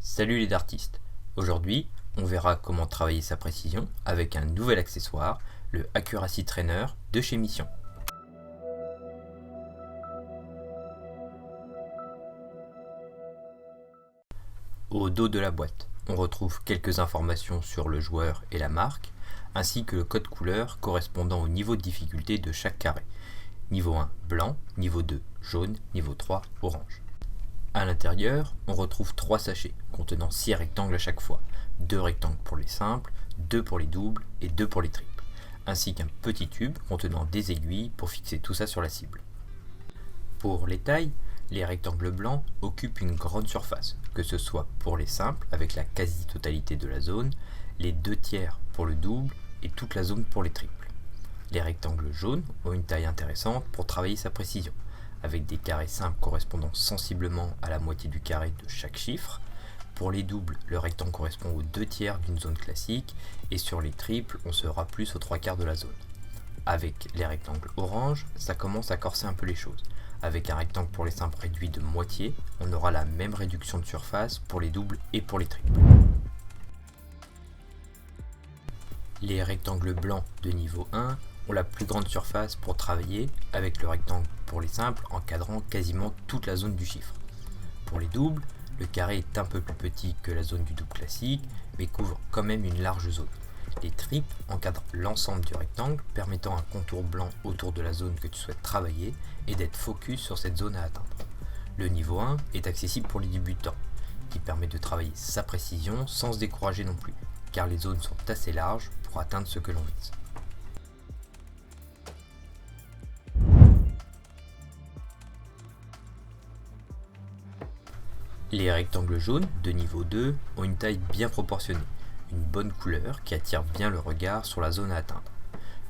Salut les dartistes. Aujourd'hui, on verra comment travailler sa précision avec un nouvel accessoire, le Accuracy Trainer de chez Mission. Au dos de la boîte, on retrouve quelques informations sur le joueur et la marque, ainsi que le code couleur correspondant au niveau de difficulté de chaque carré. Niveau 1 blanc, niveau 2 jaune, niveau 3 orange. A l'intérieur, on retrouve 3 sachets contenant 6 rectangles à chaque fois, 2 rectangles pour les simples, 2 pour les doubles et 2 pour les triples, ainsi qu'un petit tube contenant des aiguilles pour fixer tout ça sur la cible. Pour les tailles, les rectangles blancs occupent une grande surface, que ce soit pour les simples avec la quasi-totalité de la zone, les 2 tiers pour le double et toute la zone pour les triples. Les rectangles jaunes ont une taille intéressante pour travailler sa précision, avec des carrés simples correspondant sensiblement à la moitié du carré de chaque chiffre. Pour les doubles, le rectangle correspond aux 2 tiers d'une zone classique, et sur les triples, on sera plus aux 3 quarts de la zone. Avec les rectangles orange, ça commence à corser un peu les choses. Avec un rectangle pour les simples réduit de moitié, on aura la même réduction de surface pour les doubles et pour les triples. Les rectangles blancs de niveau 1 ont la plus grande surface pour travailler, avec le rectangle pour les simples encadrant quasiment toute la zone du chiffre. Pour les doubles, le carré est un peu plus petit que la zone du double classique, mais couvre quand même une large zone. Les triples encadrent l'ensemble du rectangle, permettant un contour blanc autour de la zone que tu souhaites travailler et d'être focus sur cette zone à atteindre. Le niveau 1 est accessible pour les débutants, qui permet de travailler sa précision sans se décourager non plus, car les zones sont assez larges pour atteindre ce que l'on vise. Les rectangles jaunes de niveau 2 ont une taille bien proportionnée, une bonne couleur qui attire bien le regard sur la zone à atteindre.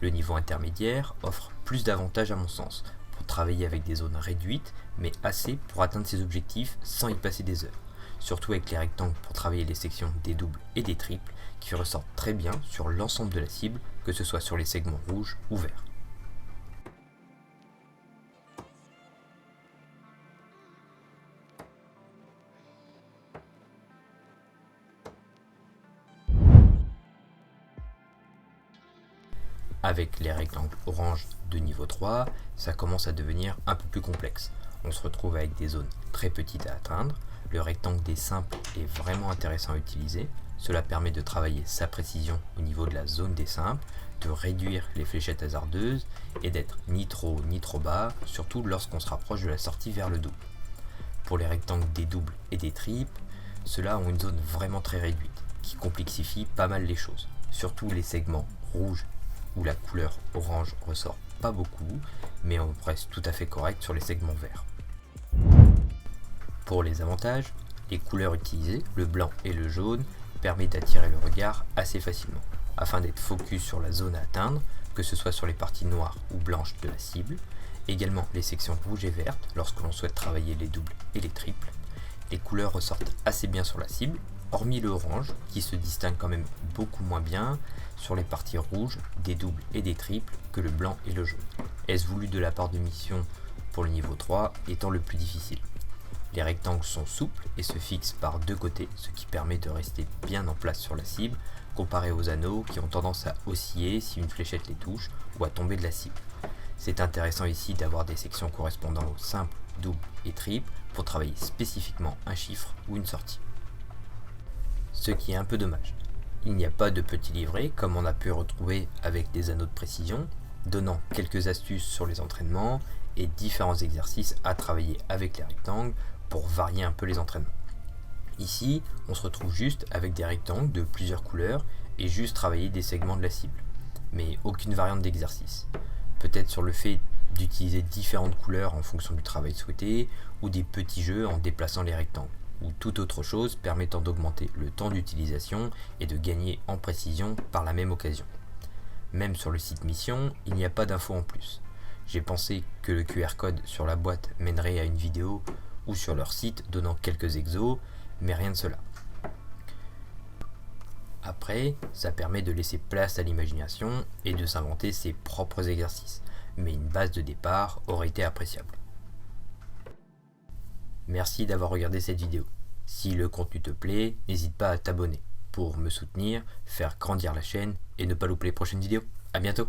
Le niveau intermédiaire offre plus d'avantages à mon sens, pour travailler avec des zones réduites, mais assez pour atteindre ses objectifs sans y passer des heures. Surtout avec les rectangles pour travailler les sections des doubles et des triples, qui ressortent très bien sur l'ensemble de la cible, que ce soit sur les segments rouges ou verts. Avec les rectangles orange de niveau 3, ça commence à devenir un peu plus complexe. On se retrouve avec des zones très petites à atteindre. Le rectangle des simples est vraiment intéressant à utiliser. Cela permet de travailler sa précision au niveau de la zone des simples, de réduire les fléchettes hasardeuses et d'être ni trop haut ni trop bas, surtout lorsqu'on se rapproche de la sortie vers le double. Pour les rectangles des doubles et des triples, ceux-là ont une zone vraiment très réduite, qui complexifie pas mal les choses. Surtout les segments rouges où la couleur orange ressort pas beaucoup, mais on reste tout à fait correct sur les segments verts. Pour les avantages, les couleurs utilisées, le blanc et le jaune, permettent d'attirer le regard assez facilement, afin d'être focus sur la zone à atteindre, que ce soit sur les parties noires ou blanches de la cible, également les sections rouges et vertes lorsque l'on souhaite travailler les doubles et les triples. Les couleurs ressortent assez bien sur la cible, hormis le orange qui se distingue quand même beaucoup moins bien sur les parties rouges des doubles et des triples que le blanc et le jaune. Est-ce voulu de la part de Mission pour le niveau 3 étant le plus difficile. Les rectangles sont souples et se fixent par deux côtés, ce qui permet de rester bien en place sur la cible, comparé aux anneaux qui ont tendance à osciller si une fléchette les touche ou à tomber de la cible. C'est intéressant ici d'avoir des sections correspondant aux simples, doubles et triples pour travailler spécifiquement un chiffre ou une sortie. Ce qui est un peu dommage. Il n'y a pas de petit livret comme on a pu retrouver avec des anneaux de précision, donnant quelques astuces sur les entraînements et différents exercices à travailler avec les rectangles pour varier un peu les entraînements. Ici, on se retrouve juste avec des rectangles de plusieurs couleurs et juste travailler des segments de la cible, mais aucune variante d'exercice. Peut-être sur le fait d'utiliser différentes couleurs en fonction du travail souhaité ou des petits jeux en déplaçant les rectangles, ou toute autre chose permettant d'augmenter le temps d'utilisation et de gagner en précision par la même occasion. Même sur le site Mission, il n'y a pas d'infos en plus. J'ai pensé que le QR code sur la boîte mènerait à une vidéo ou sur leur site donnant quelques exos, mais rien de cela. Après, ça permet de laisser place à l'imagination et de s'inventer ses propres exercices, mais une base de départ aurait été appréciable. Merci d'avoir regardé cette vidéo. Si le contenu te plaît, n'hésite pas à t'abonner pour me soutenir, faire grandir la chaîne et ne pas louper les prochaines vidéos. A bientôt!